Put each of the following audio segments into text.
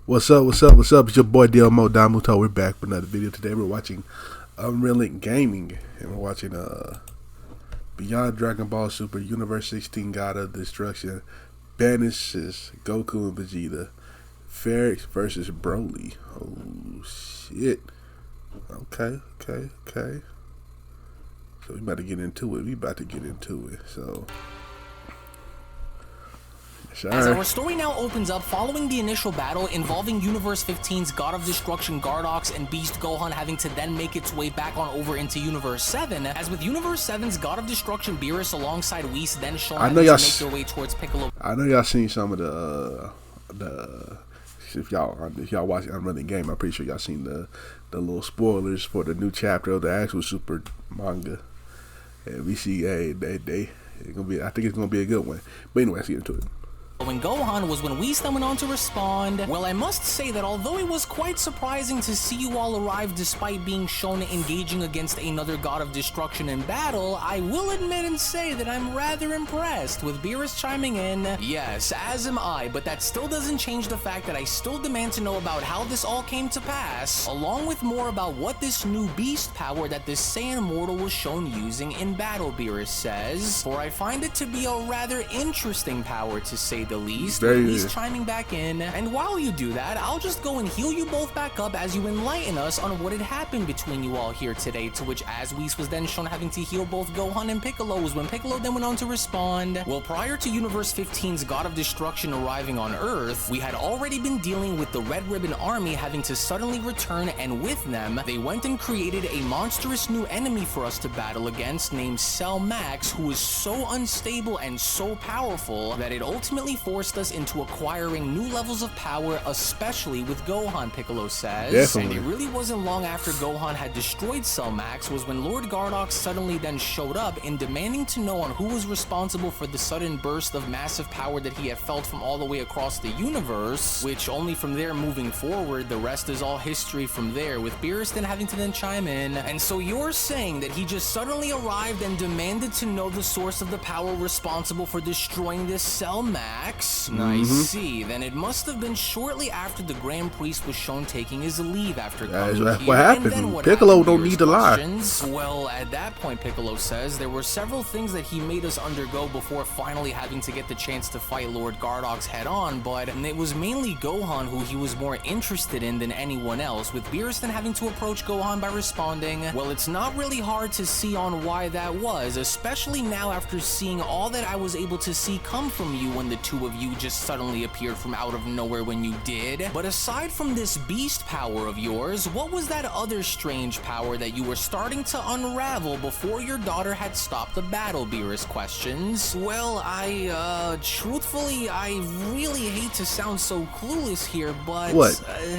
What's up? What's up? What's up? It's your boy Domuto. We're back with another video. Today we're watching Unreal Gaming, and we're watching Beyond Dragon Ball Super Universe 16 God of Destruction banishes Goku and Vegeta. Pharix versus Broly. Oh shit. Okay. So we about to get into it. So sure. As our story now opens up following the initial battle involving Universe 15's God of Destruction Gardox and Beast Gohan having to then make its way back on over into Universe 7, as with Universe 7's God of Destruction Beerus alongside Whis then shown having to make their way towards Piccolo. I know y'all seen some of the if y'all watch Unreal Game, I'm pretty sure y'all seen the little spoilers for the new chapter of the actual Super manga. And we see it's gonna be, I think it's gonna be a good one. But anyway, let's get into it. When Gohan was when Whis then went on to respond. Well, I must say that although it was quite surprising to see you all arrive despite being shown engaging against another God of Destruction in battle, I will admit and say that I'm rather impressed with Beerus chiming in. Yes, as am I, but that still doesn't change the fact that I still demand to know about how this all came to pass, along with more about what this new beast power that this Saiyan mortal was shown using in battle, Beerus says, for I find it to be a rather interesting power to say the least. He's chiming back in, and while you do that, I'll just go and heal you both back up as you enlighten us on what had happened between you all here today, to which as Whis was then shown having to heal both Gohan and Piccolo was when Piccolo then went on to respond. Well, prior to Universe 15's God of Destruction arriving on Earth, we had already been dealing with the Red Ribbon Army having to suddenly return, and with them, they went and created a monstrous new enemy for us to battle against named Cell Max, who was so unstable and so powerful that it ultimately forced us into acquiring new levels of power, especially with Gohan, Piccolo says. Definitely. And it really wasn't long after Gohan had destroyed Cell Max was when Lord Gardox suddenly then showed up in demanding to know on who was responsible for the sudden burst of massive power that he had felt from all the way across the universe, which only from there moving forward, the rest is all history from there, with Beerus then having to then chime in. And so you're saying that he just suddenly arrived and demanded to know the source of the power responsible for destroying this Cell Max? I see. Then it must have been shortly after the Grand Priest was shown taking his leave after coming That's here. what happened. Piccolo don't need to lie. Well, at that point, Piccolo says there were several things that he made us undergo before finally having to get the chance to fight Lord Gardox head on, but it was mainly Gohan who he was more interested in than anyone else, with Beerus then having to approach Gohan by responding, well, it's not really hard to see on why that was, especially now after seeing all that I was able to see come from you when the two of you just suddenly appeared from out of nowhere when you did. But aside from this beast power of yours, what was that other strange power that you were starting to unravel before your daughter had stopped the battle, Beerus questions. Well, truthfully, I really hate to sound so clueless here, but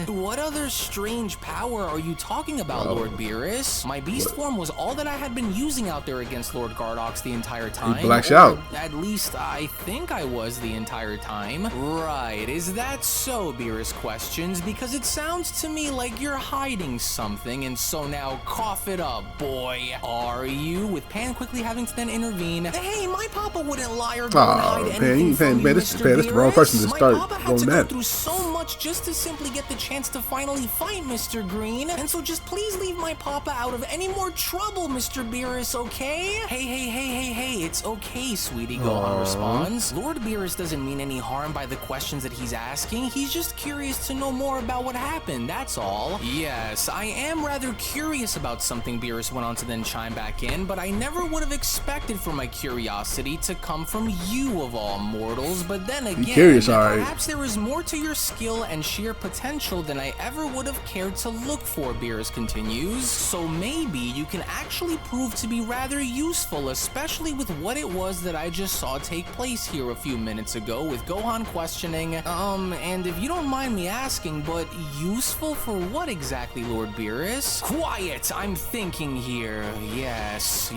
what other strange power are you talking about, Lord Beerus? My beast form was all that I had been using out there against Lord Gardox the entire time. He blacks out. At least I think I was the entire time. Right, is that so, Beerus questions? Because it sounds to me like you're hiding something, and so now cough it up, boy. Are you? With Pan quickly having to then intervene. Hey, my papa wouldn't lie or go and hide anything from you, Mr. Beerus. That's the wrong person to start my papa had to go through so much just to simply get the chance to finally fight Mr. Green, and so just please leave my papa out of any more trouble, Mr. Beerus, okay? Hey, it's okay, sweetie, Gohan responds. Lord Beerus doesn't mean any harm by the questions that he's asking. He's just curious to know more about what happened, that's all. Yes, I am rather curious about something, Beerus went on to then chime back in, but I never would have expected for my curiosity to come from you of all mortals. But then again, perhaps there is more to your skill and sheer potential than I ever would have cared to look for, Beerus continues. So maybe you can actually prove to be rather useful, especially with what it was that I just saw take place here a few minutes ago, with Gohan questioning, and if you don't mind me asking, but useful for what exactly, Lord Beerus? Quiet, I'm thinking here. Yes.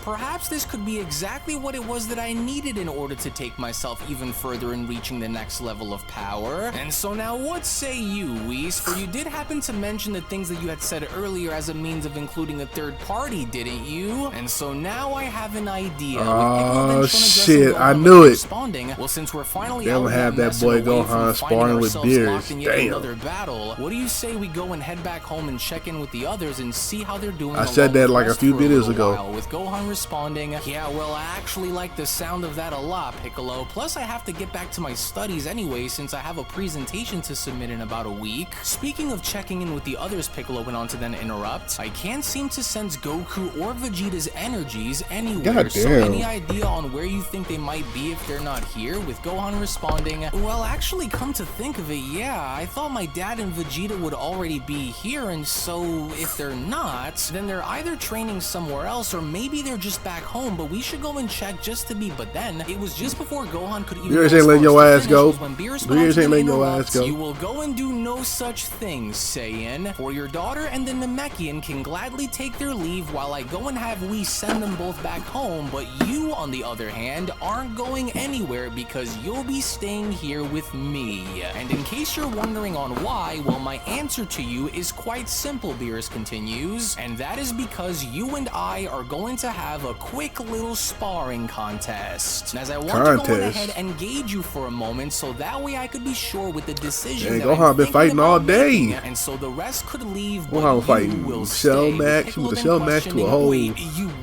Perhaps this could be exactly what it was that I needed in order to take myself even further in reaching the next level of power. And so now what say you, Whis? For you did happen to mention the things that you had said earlier as a means of including a third party, didn't you? And so now I have an idea. Oh shit, I knew it. Well, since we're finally They'll have that boy Gohan sparring with Beerus. Damn. Another battle, what do you say we go and head back home and check in with the others and see how they're doing? I said that like a few videos ago. With Gohan responding, yeah, well, I actually like the sound of that a lot, Piccolo. Plus, I have to get back to my studies anyway since I have a presentation to submit in about a week. Speaking of checking in with the others, Piccolo went on to then interrupt. I can't seem to sense Goku or Vegeta's energies anywhere. So any idea on where you think they might be if they're not here? With Gohan responding, well, actually, come to think of it, yeah, I thought my dad and Vegeta would already be here, and so if they're not, then they're either training somewhere else or maybe they're just back home, but we should go and check just to be. But then it was just before Gohan could even Beerus ain't letting your ass go. Beerus ain't letting your ass go. You will go and do no such thing, Saiyan. For your daughter and the Namekian can gladly take their leave while I go and have Whis send them both back home, but you, on the other hand, aren't going anywhere because you'll be staying here with me. And in case you're wondering on why, well, my answer to you is quite simple, Beerus continues, and that is because you and I are going to have a quick little sparring contest. As I want to go ahead and gauge you for a moment so that way I could be sure with the decision that Gohan been fighting all day. And so the rest could leave, Gohan fighting Cell Max with a Cell Max to a whole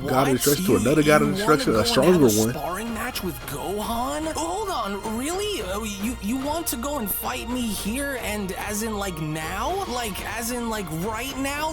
God of Destruction to another God of Destruction, a stronger one. Sparring match with Gohan? Hold on, really? You want to go and fight me here and as in like now? Like as in like right now?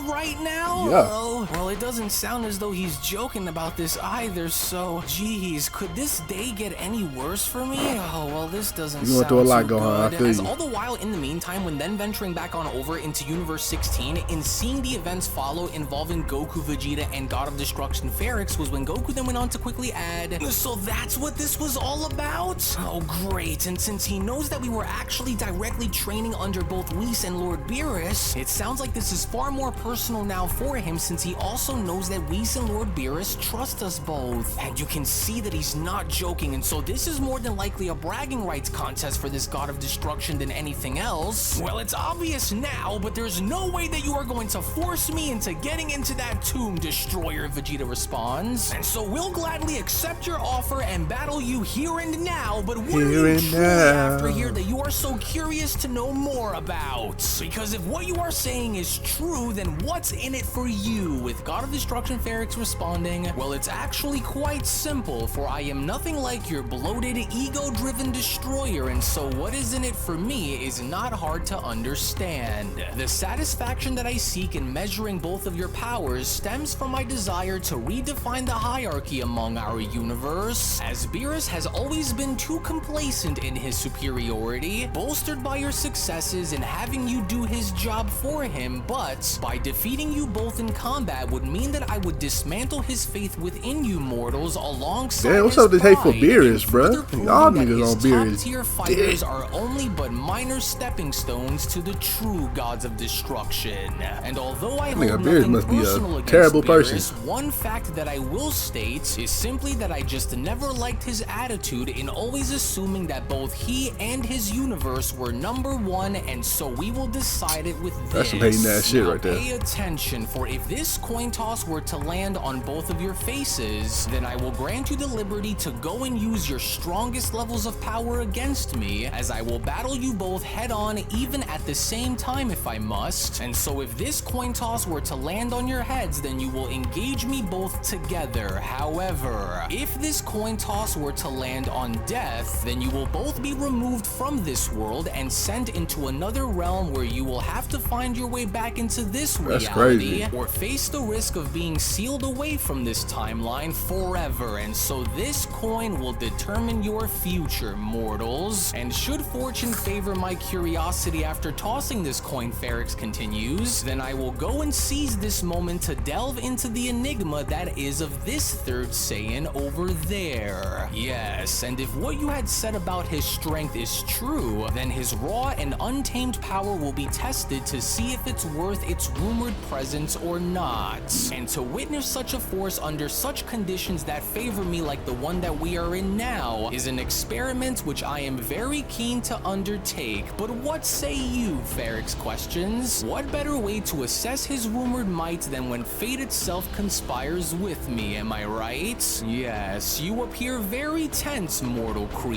Yeah. Well, it doesn't sound as though he's joking about this either, so geez, could this day get any worse for me? Oh, well, this doesn't sound through a lot, too Gohan. good. As all the while in the meantime, when then venturing back on over into Universe 16 and seeing the events follow involving Goku, Vegeta, and God of Destruction Pharix was when Goku then went on to quickly add, so that's what this was all about? Oh, great. And since he knows that we were actually directly training under both Whis and Lord Beerus, it sounds like this is far more personal now for him since he also knows that Whis and Lord Beerus trust us both. And you can see that he's not joking, and so this is more than likely a bragging rights contest for this God of Destruction than anything else. Well, it's obvious now, but there's no way that you are going to force me into getting into that tomb, Destroyer, Vegeta responds. And so we'll gladly accept your offer and battle you here and now, but what are you truly after here that you are so curious to know more about? Because if what you are saying is true, then what's in it for you? With God of Destruction Pharix responding, well, it's actually quite simple, for I am nothing like your bloated, ego-driven destroyer, and so what is in it for me is not hard to understand. The satisfaction that I seek in measuring both of your powers stems from my desire to redefine the hierarchy among our universe, as Beerus has always been too complacent in his superiority, bolstered by your successes in having you do his job for him, but by defeating you both in combat would mean that I would dismantle his faith within you mortals alongside Damn, what's up with this hate for Beerus, bruh? Y'all niggas on Beerus. Top-tier fighters are only but minor stepping stones to the true gods of destruction. And although I hold Beerus nothing must be personal a against terrible Beerus, person. one fact that I will state is simply that I just never liked his attitude in always assuming that both he and his universe were number one, and so we will decide it with this. That's some hating ass shit right there. Pay attention, for if this coin toss were to land on both of your faces, then I will grant you the liberty to go and use your strongest levels of power against me, as I will battle you both head on even at the same time if I must. And so if this coin toss were to land on your heads, then you will engage me both together. However, if this coin toss were to land on death, then you will both be removed from this world and sent into another realm where you will have to find your way back into this reality, or face the risk of being sealed away from this timeline forever. And so this coin will determine your future, mortals. And should fortune favor my curiosity after tossing this coin, Pharix continues, then I will go and seize this moment to delve into the enigma that is of this third Saiyan over there. Yes, and if what you had had said about his strength is true, then his raw and untamed power will be tested to see if it's worth its rumored presence or not. And to witness such a force under such conditions that favor me like the one that we are in now is an experiment which I am very keen to undertake. But what say you, Pharix questions? What better way to assess his rumored might than when fate itself conspires with me, am I right? Yes, you appear very tense, mortal creature.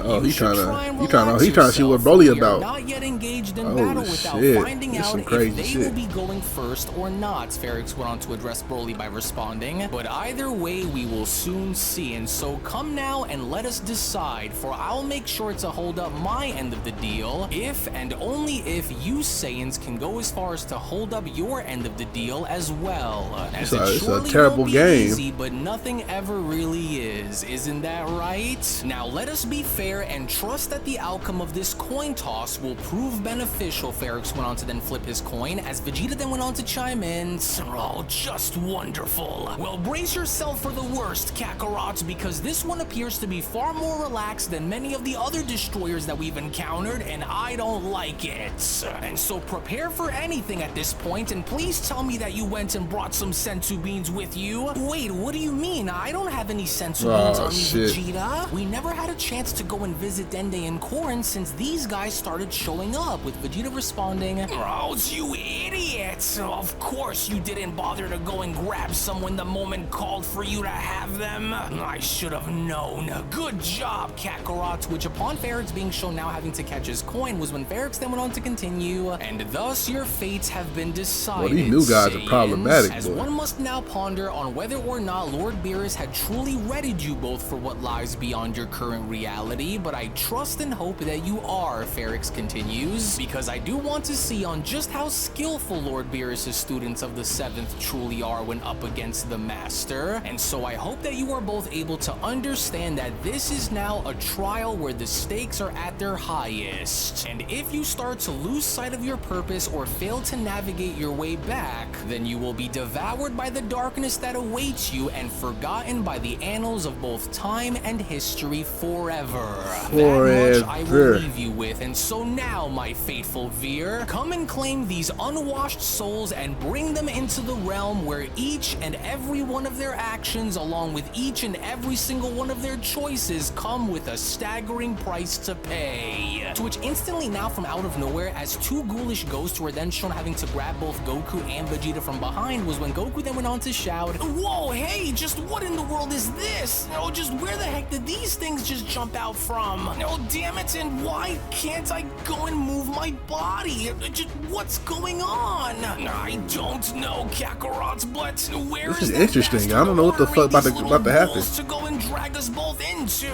Oh, He's trying to see what Broly about. Not yet engaged in battle without finding out if they will be going first or not. Pharix went on to address Broly by responding, but either way we will soon see, and so come now and let us decide, for I'll make sure to hold up my end of the deal if and only if you Saiyans can go as far as to hold up your end of the deal as well. As it's a terrible game, easy, but nothing ever really is, isn't that right? Now let us be fair and trust that the outcome of this coin toss will prove beneficial. Pharix went on to then flip his coin, as Vegeta then went on to chime in. Oh, just wonderful. Well, brace yourself for the worst, Kakarot, because this one appears to be far more relaxed than many of the other destroyers that we've encountered, and I don't like it. And so prepare for anything at this point, and please tell me that you went and brought some senzu beans with you. Wait, what do you mean? I don't have any senzu beans on me, Vegeta. We never had a chance to go and visit Dende and Korin since these guys started showing up, with Vegeta responding, "Oh, you idiots! Of course you didn't bother to go and grab some when the moment called for you to have them. I should have known. Good job, Kakarot." Which, upon Pharix being shown now having to catch his coin, was when Pharix then went on to continue, "And thus your fates have been decided." Well, these new guys are problematic, as one must now ponder on whether or not Lord Beerus had truly readied you both for what lies beyond your current reality, but I trust and hope that you are, Pharix continues, because I do want to see on just how skillful Lord Beerus' students of the 7th truly are when up against the Master, and so I hope that you are both able to understand that this is now a trial where the stakes are at their highest, and if you start to lose sight of your purpose or fail to navigate your way back, then you will be devoured by the darkness that awaits you and forgotten by the annals of both time and history forever. That much I will leave you with, and so now, my faithful Veer, come and claim these unwashed souls and bring them into the realm where each and every one of their actions, along with each and every single one of their choices, come with a staggering price to pay. To which instantly now from out of nowhere, as two ghoulish ghosts were then shown having to grab both Goku and Vegeta from behind, was when Goku then went on to shout, "Whoa, hey, just what in the world is this? No, just where the heck did these things just jump out from? No, damn it, and why can't I go and move my body? Just what's going on? I don't know, Kakarot, but where is that interesting. I don't know what the fuck about to happen. To go and drag us both into.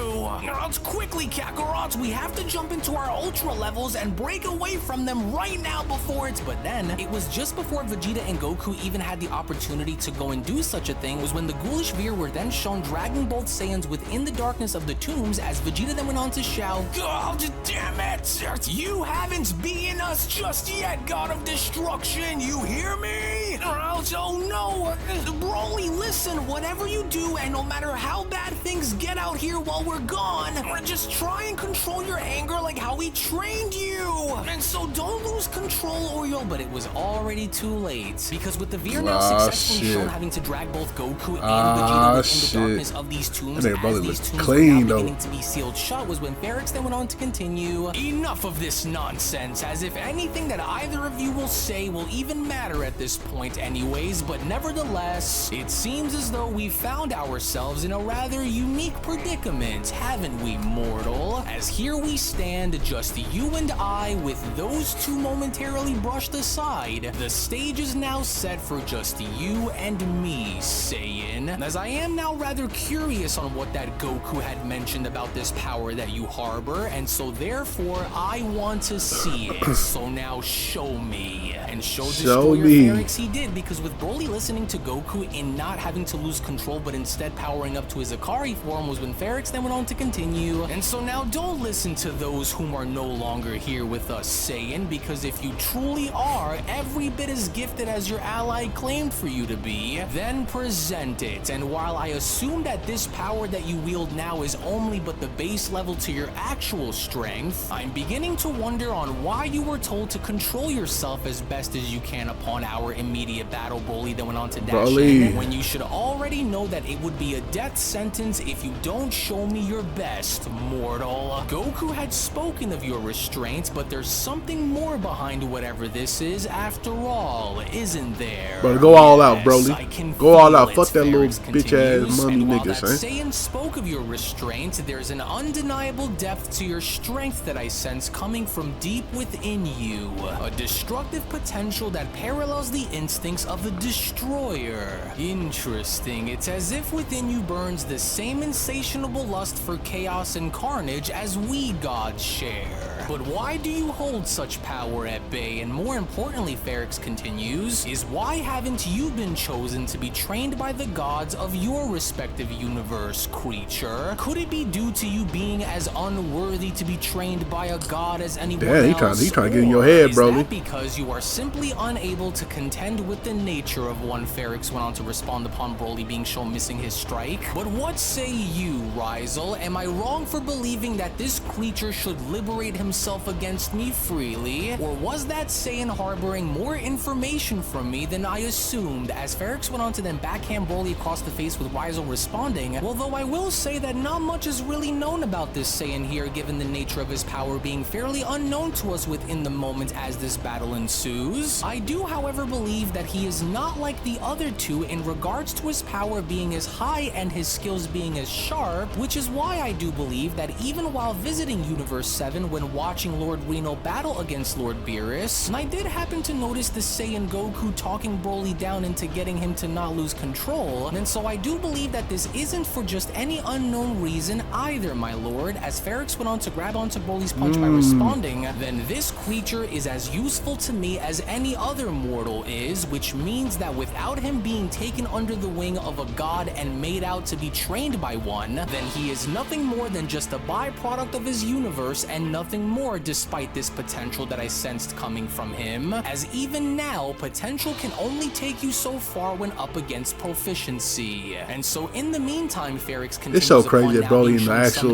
Now, quickly, Kakarot, we have to jump into our ultra levels and break away from them right now before it's. But then it was just before Vegeta and Goku even had the opportunity to go and do such a thing was when the ghoulish Veer were then shown dragging both Saiyans within the darkness of the tombs, as Vegeta then went on to shout, "Oh, damn it! You haven't beaten us just yet, God of Destruction! You hear me? Oh no! Broly, listen, whatever you do, and no matter how bad things get out here while we're gone, just try and control your anger like how we trained you! And so don't lose control, Oreo." But it was already too late, because with the Veer now successfully shown having to drag both Goku and Vegeta within the darkness of these tombs, as these tombs were now beginning to be sealed shut, was when Pharix then went on to continue, "Enough of this nonsense, as if anything that either of you will say will even matter at this point anyways, but nevertheless, it seems as though we found ourselves in a rather unique predicament, haven't we, mortal? As here we stand, just you and I, with those two momentarily brushed aside, the stage is now set for just you and me, Saiyan. As I am now rather curious on what that Goku had mentioned about this power that you harbor, and so therefore I want to see it. So now show me." And show Destroyer Pharix he did, because with Broly listening to Goku in not having to lose control but instead powering up to his Akari form, was when Pharix then went on to continue, "And so now don't listen to those whom are no longer here with us, Saiyan, because if you truly are every bit as gifted as your ally claimed for you to be, then present it. And while I assume that this power that you wield now is only but the base level to your actual strength, I'm beginning to wonder on why you were told to control yourself as best as you can upon our immediate battle, Broly, then went on to dash in, when you should already know that it would be a death sentence if you don't show me your best, mortal. Goku had spoken of your restraints, but there's something more behind whatever this is after all, isn't there? Bro, go all out, Broly. Go all out. Fuck that little bitch ass mummy niggas, Saiyan spoke of your restraint, there's an undeniable depth to your strength that I sense coming from deep within you. A destructive potential that parallels the instincts of a destroyer. Interesting. It's as if within you burns the same insatiable lust for chaos and carnage as we gods share. But why do you hold such power at bay? And more importantly, Pharix continues, is why haven't you been chosen to be trained by the gods of your respective universe, creature? Could it be due to you being as unworthy to be trained by a god as anyone else? He trying to get in your head, Broly. Is that because you are simply unable to contend with the nature of one? Pharix went on to respond upon Broly being shown missing his strike. But what say you, Rizal? Am I wrong for believing that this creature should liberate himself against me freely? Or was that Saiyan harboring more information from me than I assumed? As Pharix went on to then backhand Broly across the face with Rizal responding, well, though I will say that not much is really known about this Saiyan here, given the nature of his power being fairly unknown to us within the moment as this battle ensues. I do, however, believe that he is not like the other two in regards to his power being as high and his skills being as sharp, which is why I do believe that even while visiting Universe 7 when watching Lord Reno battle against Lord Beerus, I did happen to notice the Saiyan Goku talking Broly down into getting him to not lose control, and so I do believe that this isn't for just any unknown reason either, my lord. As Pharix went on to grab onto Broly's punch by responding, then this creature is as useful to me as any other mortal is, which means that without him being taken under the wing of a god and made out to be trained by one, then he is nothing more than just a byproduct of his universe and nothing more, despite this potential that I sensed coming from him, as even now, potential can only take you so far when up against proficiency. And so in the meantime, Pharix continues. It's so crazy that Broly in the actual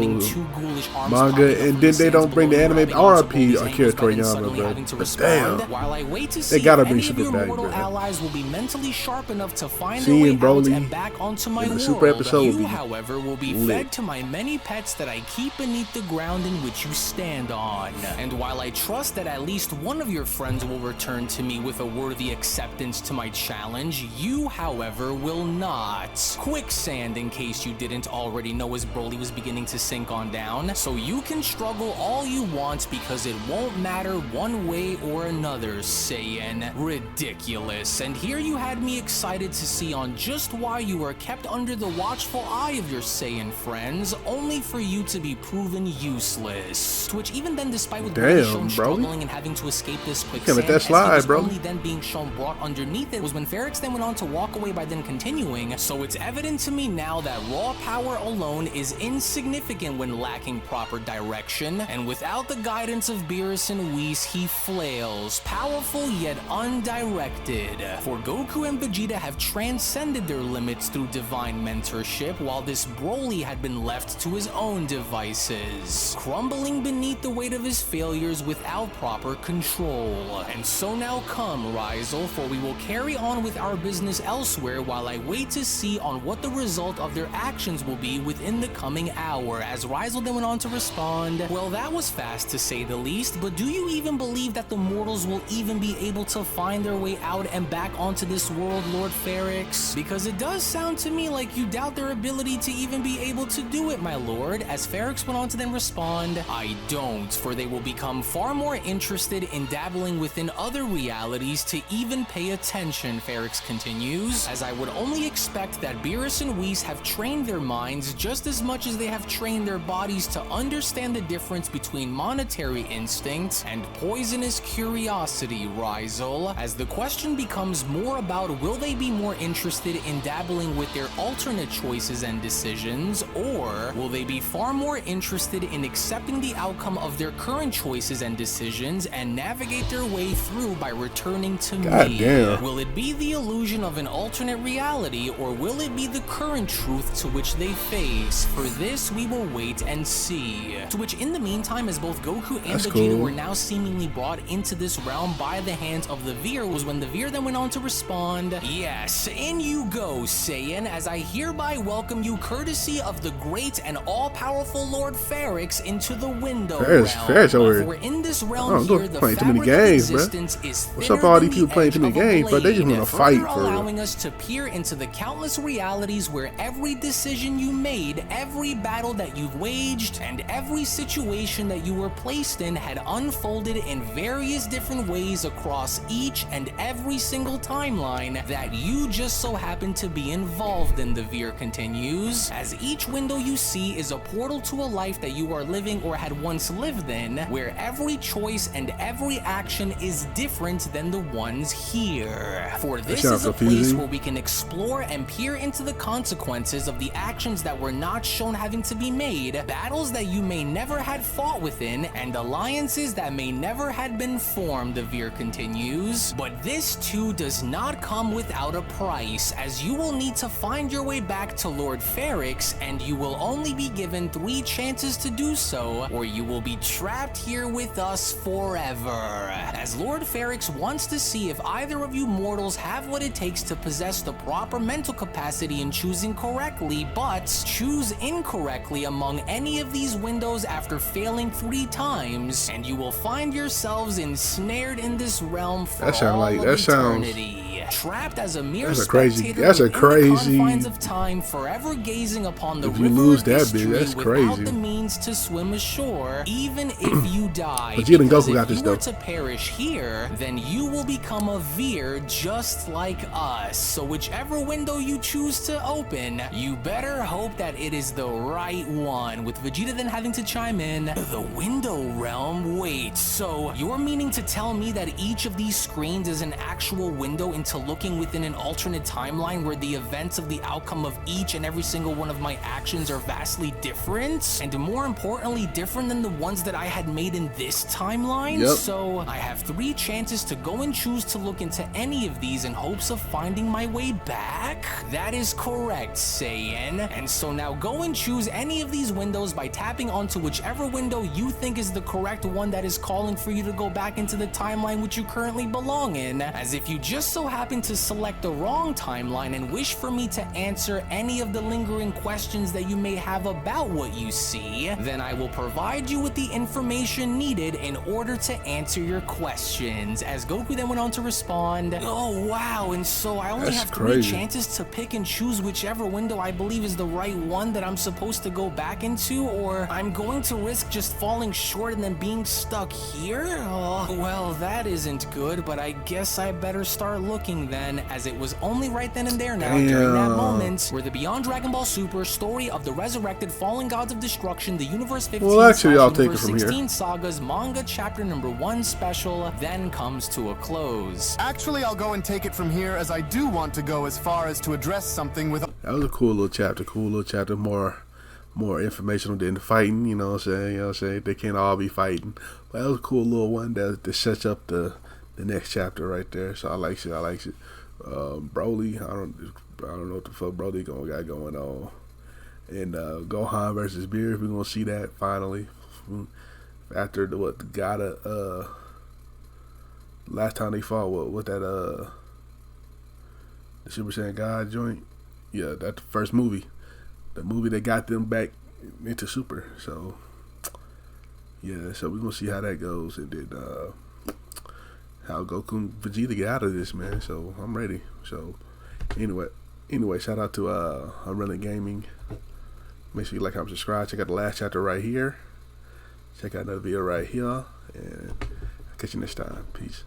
manga, and then they don't bring the anime RP Akira Toriyama, bro. But damn, while I wait to they see gotta if bring any of super your back, mortal bro. allies will be mentally sharp enough to find their way out Broly and back onto my in the world. super episode will You, be however, will be lit. fed to my many pets that I keep beneath the ground in which you stand on. And while I trust that at least one of your friends will return to me with a worthy acceptance to my challenge, you, however, will not. Quicksand, in case you didn't already know, as Broly was beginning to sink on down. So you can struggle all you want because it won't matter one way or another, Saiyan. Ridiculous. And here you had me excited to see on just why you were kept under the watchful eye of your Saiyan friends, only for you to be proven useless. To which even then, despite with Broly shown struggling and having to escape this quicksand, that slide, bro. only then being shown brought underneath it was when Pharix then went on to walk away by then continuing. So it's evident to me now that raw power alone is insignificant when lacking proper direction, and without the guidance of Beerus and Whis, he flails, powerful yet undirected. For Goku and Vegeta have transcended their limits through divine mentorship, while this Broly had been left to his own devices, crumbling beneath the weight of his failures without proper control. And so now come, Rizal, for we will carry on with our business elsewhere while I wait to see on what the result of their actions will be within the coming hour. As Rizal then went on to respond, well, that was fast to say the least, but do you even believe that the mortals will even be able to find their way out and back onto this world, Lord Pharix? Because it does sound to me like you doubt their ability to even be able to do it, my lord. As Pharix went on to then respond, I don't, for they will become far more interested in dabbling within other realities to even pay attention, Pharix continues, as I would only expect that Beerus and Whis have trained their minds just as much as they have trained their bodies to understand the difference between monetary instinct and poisonous curiosity, Rizal, as the question becomes more about will they be more interested in dabbling with their alternate choices and decisions, or will they be far more interested in accepting the outcome of their their current choices and decisions and navigate their way through by returning to God me. damn. Will it be the illusion of an alternate reality, or will it be the current truth to which they face? For this, we will wait and see. To which, in the meantime, as both Goku and Vegeta were now seemingly brought into this realm by the hands of the Veer, was when the Veer then went on to respond, "Yes, in you go, Saiyan, as I hereby welcome you courtesy of the great and all-powerful Lord Pharix into the window realm. For in this realm here, the fabric of existence is What's up, all these people playing too many games, but they just want to fight for allowing us to peer into the countless realities where every decision you made, every battle that you've waged, and every situation that you were placed in had unfolded in various different ways across each and every single timeline that you just so happen to be involved in," the Veer continues, "as each window you see is a portal to a life that you are living or had once lived in, where every choice and every action is different than the ones here. For this is a place where we can explore and peer into the consequences of the actions that were not shown having to be made, battles that you may never had fought within, and alliances that may never had been formed," the Veer continues. "But this too does not come without a price, as you will need to find your way back to Lord Pharix, and you will only be given 3 chances to do so, or you will be trapped here with us forever. As Lord Pharix wants to see if either of you mortals have what it takes to possess the proper mental capacity in choosing correctly, but choose incorrectly among any of these windows after failing 3 times, and you will find yourselves ensnared in this realm for all of eternity. Trapped as a mere spectator within the confines of time, forever gazing upon the river of history without the means to swim ashore, even if you die. Vegeta and Because Goku got if this you though. were to perish here, then you will become a Veer just like us. So whichever window you choose to open, you better hope that it is the right one." With Vegeta then having to chime in, "The window realm? Wait, so you're meaning to tell me that each of these screens is an actual window into looking within an alternate timeline where the events of the outcome of each and every single one of my actions are vastly different, and more importantly different than the ones that I had made in this timeline? So I have 3 chances to go and choose to look into any of these in hopes of finding my way back?" "That is correct, Saiyan. And so now go and choose any of these windows by tapping onto whichever window you think is the correct one that is calling for you to go back into the timeline which you currently belong in, as if you just so happen to select the wrong timeline and wish for me to answer any of the lingering questions that you may have about what you see, then I will provide you with the information needed in order to answer your questions." As Goku then went on to respond, "Oh wow, and so I only have 3 chances to pick and choose whichever window I believe is the right one that I'm supposed to go back into, or I'm going to risk just falling short and then being stuck here? Oh, well, that isn't good, but I guess I better start looking then," as it was only right then and there now, during that moment, where the Beyond Dragon Ball Super story of the resurrected fallen gods of destruction, the Universe 15 Universe 16 Sagas manga chapter number 1 special then comes to a close. Actually, I'll go and take it from here, as I do want to go as far as to address something with... That was a cool little chapter, more informational than the fighting, you know what I'm saying? They can't all be fighting. But that was a cool little one that sets up the next chapter right there. So I like it. Broly, I don't know what the fuck Broly got going on. And Gohan versus Beerus, we're gonna see that finally. After the god of last time they fought with that the Super Saiyan God joint. Yeah, that's the first movie. The movie that got them back into Super. So yeah, so we're gonna see how that goes, and then how Goku and Vegeta get out of this, man. So I'm ready. So anyway, shout out to Unreal Gaming. Make sure you like, comment, subscribe. Check out the last chapter right here. Check out another video right here, and I'll catch you next time. Peace.